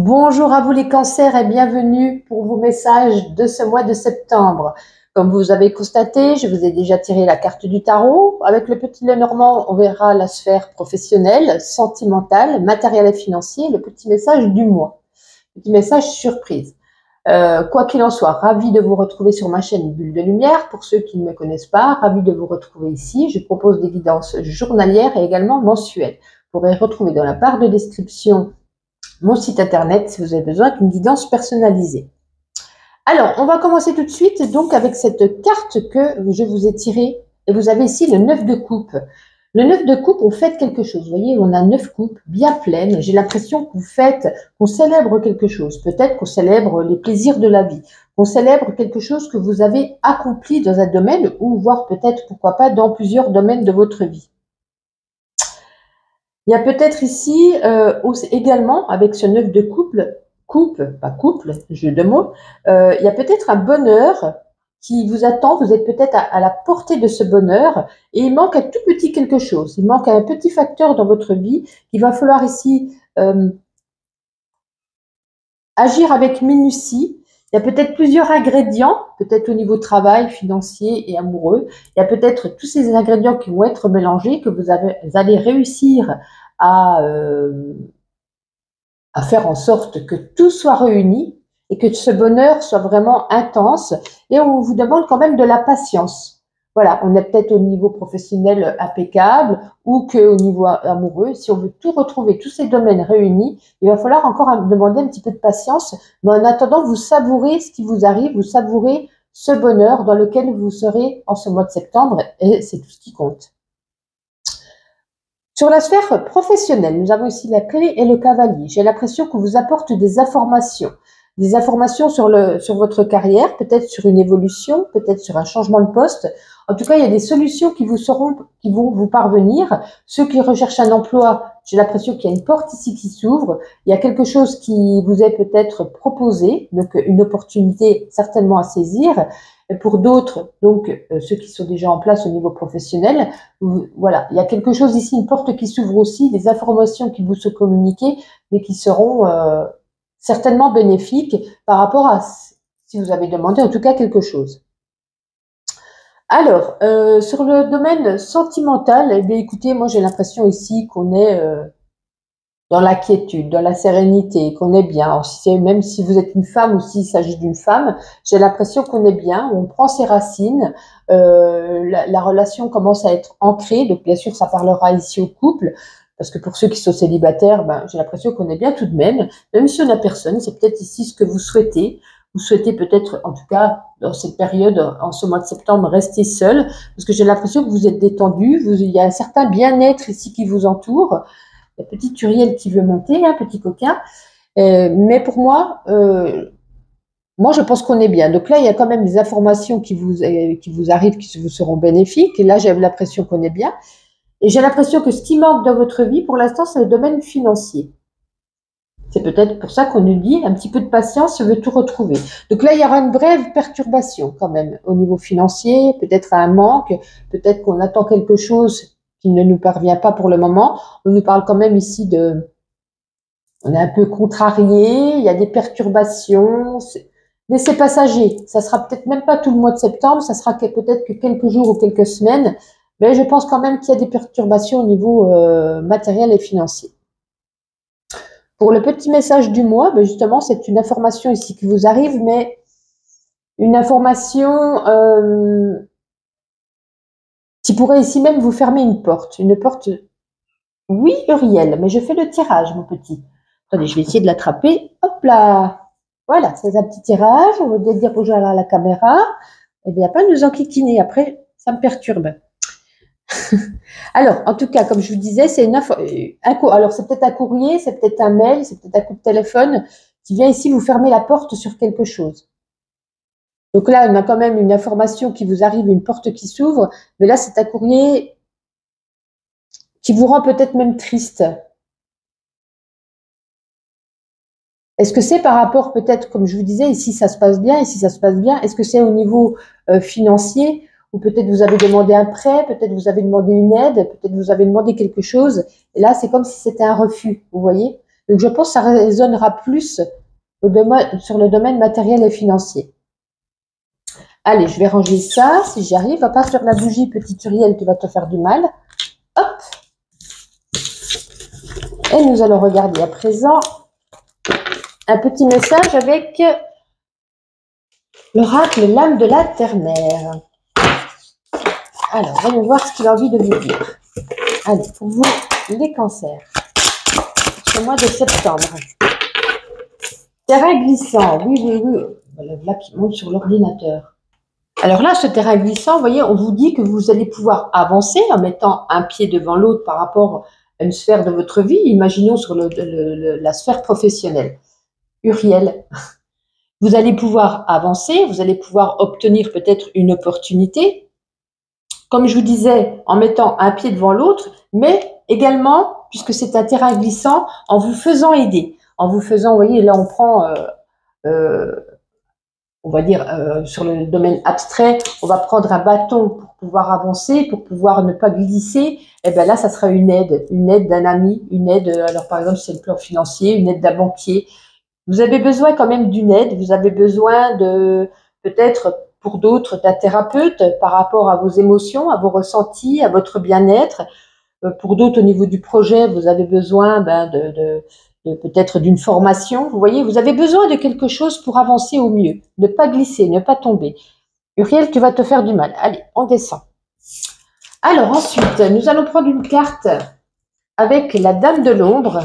Bonjour à vous les cancers et bienvenue pour vos messages de ce mois de septembre. Comme vous avez constaté, je vous ai déjà tiré la carte du tarot. Avec le petit Lenormand, on verra la sphère professionnelle, sentimentale, matérielle et financière, le petit message du mois. Petit message surprise. Quoi qu'il en soit, ravi de vous retrouver sur ma chaîne Bulle de Lumière. Pour ceux qui ne me connaissent pas, ravi de vous retrouver ici. Je propose des guidances journalières et également mensuelles. Vous pourrez retrouver dans la barre de description mon site internet si vous avez besoin d'une guidance personnalisée. Alors, on va commencer tout de suite donc avec cette carte que je vous ai tirée. Et vous avez ici le 9 de coupe. Le 9 de coupe, on fête quelque chose. Vous voyez, on a 9 coupes bien pleines. J'ai l'impression qu'on célèbre quelque chose. Peut-être qu'on célèbre les plaisirs de la vie. Qu'on célèbre quelque chose que vous avez accompli dans un domaine ou voire peut-être, pourquoi pas, dans plusieurs domaines de votre vie. Il y a peut-être ici également, avec ce 9 de couple, jeu de mots, il y a peut-être un bonheur qui vous attend, vous êtes peut-être à la portée de ce bonheur et il manque un tout petit quelque chose, il manque un petit facteur dans votre vie qu'il va falloir ici agir avec minutie. Il y a peut-être plusieurs ingrédients, peut-être au niveau travail, financier et amoureux. Il y a peut-être tous ces ingrédients qui vont être mélangés, que vous allez réussir à faire en sorte que tout soit réuni et que ce bonheur soit vraiment intense. Et on vous demande quand même de la patience. Voilà, on est peut-être au niveau professionnel impeccable ou qu'au niveau amoureux. Si on veut tout retrouver, tous ces domaines réunis, il va falloir encore demander un petit peu de patience. Mais en attendant, vous savourez ce qui vous arrive, vous savourez ce bonheur dans lequel vous serez en ce mois de septembre et c'est tout ce qui compte. Sur la sphère professionnelle, nous avons ici la clé et le cavalier. J'ai l'impression qu'on vous apporte des informations sur votre carrière, peut-être sur une évolution, peut-être sur un changement de poste. En tout cas, il y a des solutions qui vont vous parvenir. Ceux qui recherchent un emploi, j'ai l'impression qu'il y a une porte ici qui s'ouvre. Il y a quelque chose qui vous est peut-être proposé, donc une opportunité certainement à saisir. Et pour d'autres, donc ceux qui sont déjà en place au niveau professionnel, voilà, il y a quelque chose ici, une porte qui s'ouvre aussi, des informations qui vous sont communiquées, mais qui seront certainement bénéfiques par rapport à si vous avez demandé en tout cas quelque chose. Alors, sur le domaine sentimental, eh bien, écoutez, moi j'ai l'impression ici qu'on est dans la quiétude, dans la sérénité, qu'on est bien. Même si vous êtes une femme ou s'il s'agit d'une femme, j'ai l'impression qu'on est bien, on prend ses racines, la relation commence à être ancrée. Donc bien sûr, ça parlera ici au couple, parce que pour ceux qui sont célibataires, ben, j'ai l'impression qu'on est bien tout de même si on n'a personne, c'est peut-être ici ce que vous souhaitez. Vous souhaitez peut-être, en tout cas, dans cette période, en ce mois de septembre, rester seul, parce que j'ai l'impression que vous êtes détendu, il y a un certain bien-être ici qui vous entoure. La petite Uriel qui veut monter, un petit coquin. Mais pour moi, je pense qu'on est bien. Donc là, il y a quand même des informations qui vous arrivent, qui vous seront bénéfiques. Et là, j'ai l'impression qu'on est bien. Et j'ai l'impression que ce qui manque dans votre vie, pour l'instant, c'est le domaine financier. C'est peut-être pour ça qu'on nous dit un petit peu de patience, je veux tout retrouver. Donc là, il y aura une brève perturbation quand même au niveau financier, peut-être un manque, peut-être qu'on attend quelque chose qui ne nous parvient pas pour le moment. On nous parle quand même ici on est un peu contrarié, il y a des perturbations, mais c'est passager. Ça sera peut-être même pas tout le mois de septembre, ça sera peut-être que quelques jours ou quelques semaines, mais je pense quand même qu'il y a des perturbations au niveau matériel et financier. Pour le petit message du mois, ben justement, c'est une information ici qui vous arrive, mais une information qui pourrait ici même vous fermer une porte. Une porte, oui, Uriel, mais je fais le tirage, mon petit. Attendez, je vais essayer de l'attraper. Hop là. Voilà, c'est un petit tirage. On va dire bonjour à la caméra. Eh bien, pas nous enquiquiner. Après, ça me perturbe. Alors, en tout cas, comme je vous disais, c'est alors c'est peut-être un courrier, c'est peut-être un mail, c'est peut-être un coup de téléphone qui vient ici vous fermer la porte sur quelque chose. Donc là, on a quand même une information qui vous arrive, une porte qui s'ouvre, mais là, c'est un courrier qui vous rend peut-être même triste. Est-ce que c'est par rapport, peut-être, comme je vous disais, ici ça se passe bien, ici ça se passe bien, est-ce que c'est au niveau financier, ou peut-être vous avez demandé un prêt, peut-être vous avez demandé une aide, peut-être vous avez demandé quelque chose, et là c'est comme si c'était un refus, vous voyez? Donc, je pense que ça résonnera plus sur le domaine matériel et financier. Allez, je vais ranger ça, si j'y arrive. Va pas sur la bougie, petite Uriel, tu vas te faire du mal. Hop. Et nous allons regarder à présent un petit message avec l'oracle L'âme de la terre-mère. Alors, voyons voir ce qu'il a envie de vous dire. Allez, pour vous, les cancers. C'est le mois de septembre. Terrain glissant, oui. Voilà, là qui monte sur l'ordinateur. Alors là, ce terrain glissant, vous voyez, on vous dit que vous allez pouvoir avancer en mettant un pied devant l'autre par rapport à une sphère de votre vie. Imaginons sur la sphère professionnelle. Uriel, vous allez pouvoir avancer, vous allez pouvoir obtenir peut-être une opportunité, comme je vous disais, en mettant un pied devant l'autre, mais également, puisque c'est un terrain glissant, en vous faisant aider. En vous faisant, vous voyez, là on prend, on va dire, sur le domaine abstrait, on va prendre un bâton pour pouvoir avancer, pour pouvoir ne pas glisser. Et bien là, ça sera une aide d'un ami, une aide, alors par exemple, c'est le plan financier, une aide d'un banquier. Vous avez besoin quand même d'une aide, vous avez besoin de, peut-être pour d'autres, d'un thérapeute par rapport à vos émotions, à vos ressentis, à votre bien-être. Pour d'autres, au niveau du projet, vous avez besoin peut-être d'une formation. Vous voyez, vous avez besoin de quelque chose pour avancer au mieux. Ne pas glisser, ne pas tomber. Uriel, tu vas te faire du mal. Allez, on descend. Alors ensuite, nous allons prendre une carte avec la Dame de l'ombre.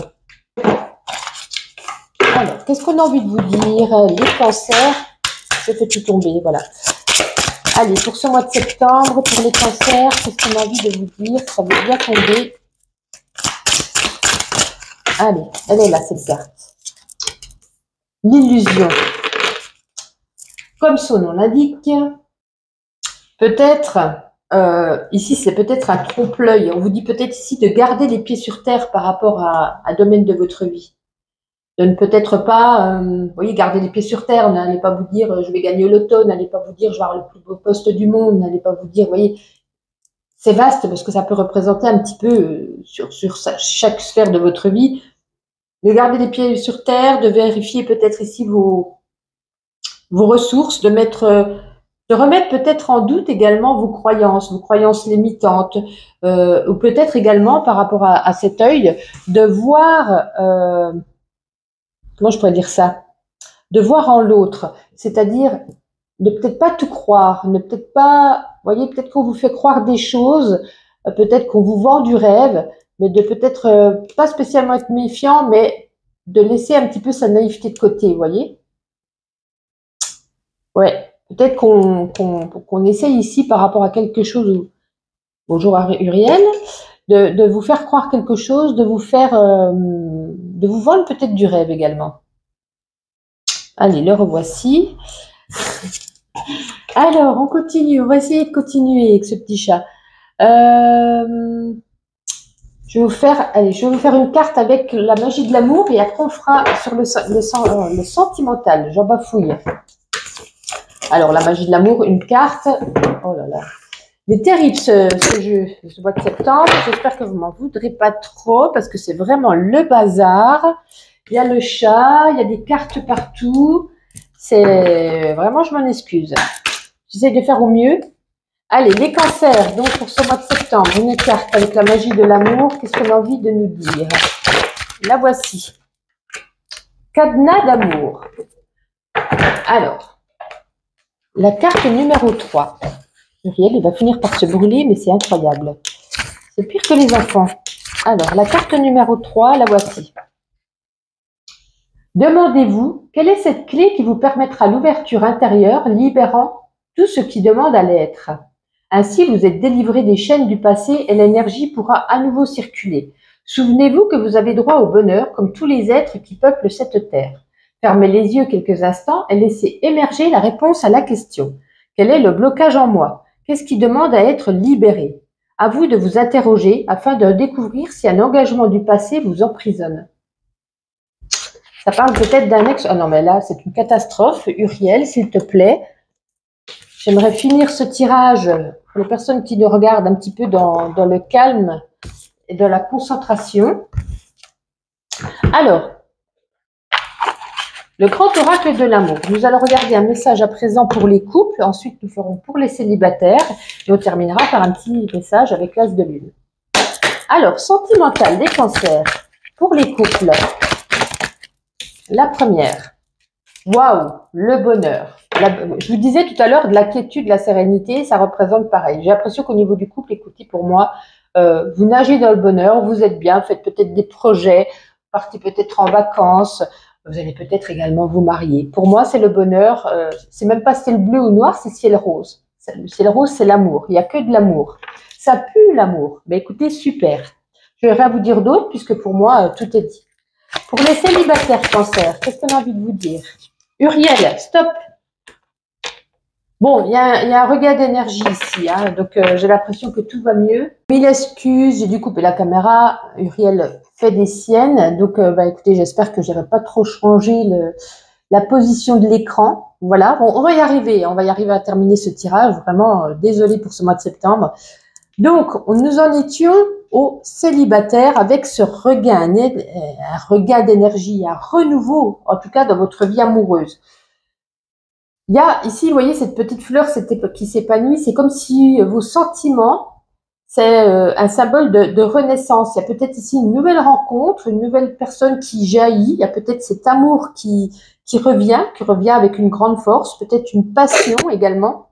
Alors, qu'est-ce qu'on a envie de vous dire? Les cancers, je fais tout tomber, voilà. Allez, pour ce mois de septembre, pour les cancers, qu'est-ce qu'on a envie de vous dire? Ça veut bien tomber. Allez, elle est là, cette carte. L'illusion. Comme son nom l'indique, peut-être, ici c'est peut-être un trompe-l'œil. On vous dit peut-être ici de garder les pieds sur terre par rapport à un domaine de votre vie. De ne peut-être pas, vous voyez, garder les pieds sur terre, n'allez pas vous dire je vais gagner au loto, n'allez pas vous dire je vais avoir le plus beau poste du monde, n'allez pas vous dire, vous voyez, c'est vaste parce que ça peut représenter un petit peu sur chaque sphère de votre vie, de garder les pieds sur terre, de vérifier peut-être ici vos ressources, de remettre peut-être en doute également vos croyances limitantes, ou peut-être également par rapport à cet œil, de voir comment je pourrais dire ça? De voir en l'autre, c'est-à-dire de peut-être pas tout croire, ne peut-être pas, vous voyez, peut-être qu'on vous fait croire des choses, peut-être qu'on vous vend du rêve, mais de peut-être pas spécialement être méfiant, mais de laisser un petit peu sa naïveté de côté, vous voyez? Ouais, peut-être qu'on essaye ici par rapport à quelque chose, bonjour Uriel, de vous faire croire quelque chose, de vous vendre peut-être du rêve également. Allez, le revoici. Alors, on continue. On va essayer de continuer avec ce petit chat. Je vais vous faire une carte avec la magie de l'amour et après on fera sur le sentimental. J'en bafouille. Alors, la magie de l'amour, une carte. Oh là là. Il est terrible ce jeu, ce mois de septembre. J'espère que vous m'en voudrez pas trop parce que c'est vraiment le bazar. Il y a le chat, il y a des cartes partout. C'est vraiment, je m'en excuse. J'essaie de faire au mieux. Allez, les cancers, donc pour ce mois de septembre, une carte avec la magie de l'amour. Qu'est-ce qu'on a envie de nous dire? La voici. Cadenas d'amour. Alors, la carte numéro 3. Uriel, il va finir par se brûler, mais c'est incroyable. C'est pire que les enfants. Alors, la carte numéro 3, la voici. Demandez-vous, quelle est cette clé qui vous permettra l'ouverture intérieure, libérant tout ce qui demande à l'être. Ainsi, vous êtes délivré des chaînes du passé et l'énergie pourra à nouveau circuler. Souvenez-vous que vous avez droit au bonheur comme tous les êtres qui peuplent cette terre. Fermez les yeux quelques instants et laissez émerger la réponse à la question. Quel est le blocage en moi? Qu'est-ce qui demande à être libéré? À vous de vous interroger afin de découvrir si un engagement du passé vous emprisonne. Ça parle peut-être d'un ex... Ah non, mais là, c'est une catastrophe. Uriel, s'il te plaît. J'aimerais finir ce tirage pour les personnes qui nous regardent un petit peu dans le calme et dans la concentration. Alors, le grand oracle de l'amour. Nous allons regarder un message à présent pour les couples. Ensuite, nous ferons pour les célibataires. Et on terminera par un petit message avec l'as de lune. Alors, sentimental des cancers pour les couples. La première. Waouh, le bonheur. Je vous disais tout à l'heure de la quiétude, de la sérénité, ça représente pareil. J'ai l'impression qu'au niveau du couple, écoutez, pour moi, vous nagez dans le bonheur, vous êtes bien, faites peut-être des projets, partez peut-être en vacances, vous allez peut-être également vous marier. Pour moi, c'est le bonheur, c'est même pas ciel bleu ou noir, c'est ciel rose. Le ciel rose, c'est l'amour, il n'y a que de l'amour. Ça pue l'amour, mais écoutez, super. Je vais rien vous dire d'autre, puisque pour moi, tout est dit. Pour les célibataires cancer, qu'est-ce qu'on a envie de vous dire? Uriel, stop. Bon, il y a un regain d'énergie ici, hein, donc j'ai l'impression que tout va mieux. Mille excuses, j'ai dû couper la caméra. Uriel fait des siennes, donc écoutez, j'espère que j'aurai pas trop changé la position de l'écran. Voilà, bon, on va y arriver à terminer ce tirage. Vraiment, désolé pour ce mois de septembre. Donc, nous en étions aux célibataires avec ce regain, un regain d'énergie, un renouveau, en tout cas dans votre vie amoureuse. Il y a ici, vous voyez, cette petite fleur qui s'épanouit, c'est comme si vos sentiments, c'est un symbole de renaissance. Il y a peut-être ici une nouvelle rencontre, une nouvelle personne qui jaillit, il y a peut-être cet amour qui revient avec une grande force, peut-être une passion également.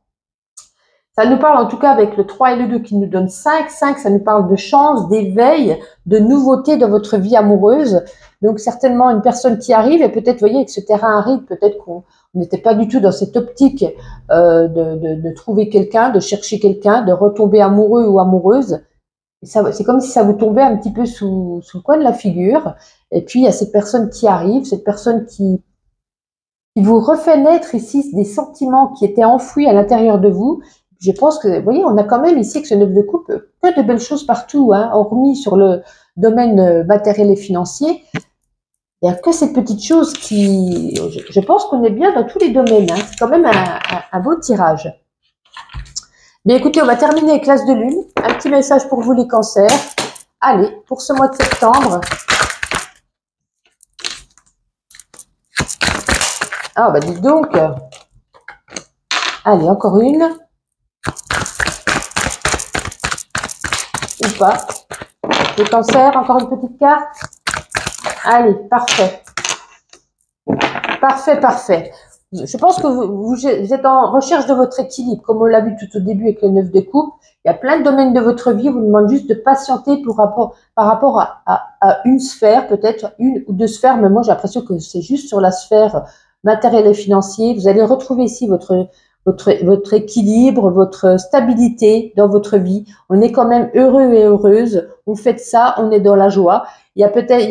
Ça nous parle en tout cas avec le 3 et le 2 qui nous donne 5. 5, ça nous parle de chance, d'éveil, de nouveauté dans votre vie amoureuse. Donc certainement une personne qui arrive et peut-être, vous voyez, avec ce terrain aride, peut-être qu'on n'était pas du tout dans cette optique de trouver quelqu'un, de chercher quelqu'un, de retomber amoureux ou amoureuse. C'est comme si ça vous tombait un petit peu sous le coin de la figure. Et puis il y a cette personne qui arrive, cette personne qui vous refait naître ici des sentiments qui étaient enfouis à l'intérieur de vous. Je pense que, vous voyez, on a quand même ici que ce 9 de coupe, que de belles choses partout, hein, hormis sur le domaine matériel et financier. Il n'y a que ces petites choses qui... Je pense qu'on est bien dans tous les domaines. Hein. C'est quand même un beau tirage. Mais écoutez, on va terminer avec l'as de lune. Un petit message pour vous les cancers. Allez, pour ce mois de septembre. Ah, bah dites donc. Allez, encore une. Ou pas. Le cancer, encore une petite carte. Allez, parfait. Parfait, parfait. Je pense que vous êtes en recherche de votre équilibre, comme on l'a vu tout au début avec le 9 de coupe. Il y a plein de domaines de votre vie, vous demande juste de patienter par rapport à une sphère, peut-être une ou deux sphères, mais moi j'ai l'impression que c'est juste sur la sphère matérielle et financière. Vous allez retrouver ici votre équilibre, votre stabilité dans votre vie. On est quand même heureux et heureuse. On fait ça, on est dans la joie. Il y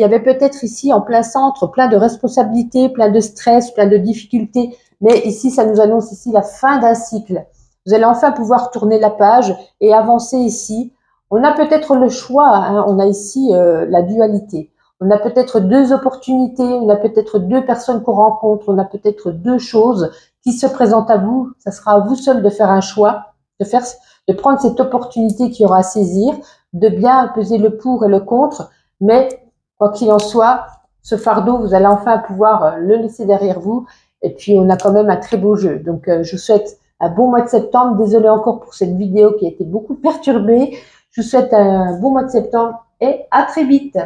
avait peut-être ici en plein centre plein de responsabilités, plein de stress, plein de difficultés. Mais ici, ça nous annonce ici la fin d'un cycle. Vous allez enfin pouvoir tourner la page et avancer ici. On a peut-être le choix. Hein, on a ici la dualité. On a peut-être deux opportunités. On a peut-être deux personnes qu'on rencontre. On a peut-être deux choses qui se présentent à vous. Ça sera à vous seul de faire un choix, de prendre cette opportunité qu'il y aura à saisir, de bien peser le pour et le contre. Mais quoi qu'il en soit, ce fardeau, vous allez enfin pouvoir le laisser derrière vous. Et puis, on a quand même un très beau jeu. Donc, je vous souhaite un bon mois de septembre. Désolée encore pour cette vidéo qui a été beaucoup perturbée. Je vous souhaite un bon mois de septembre et à très vite.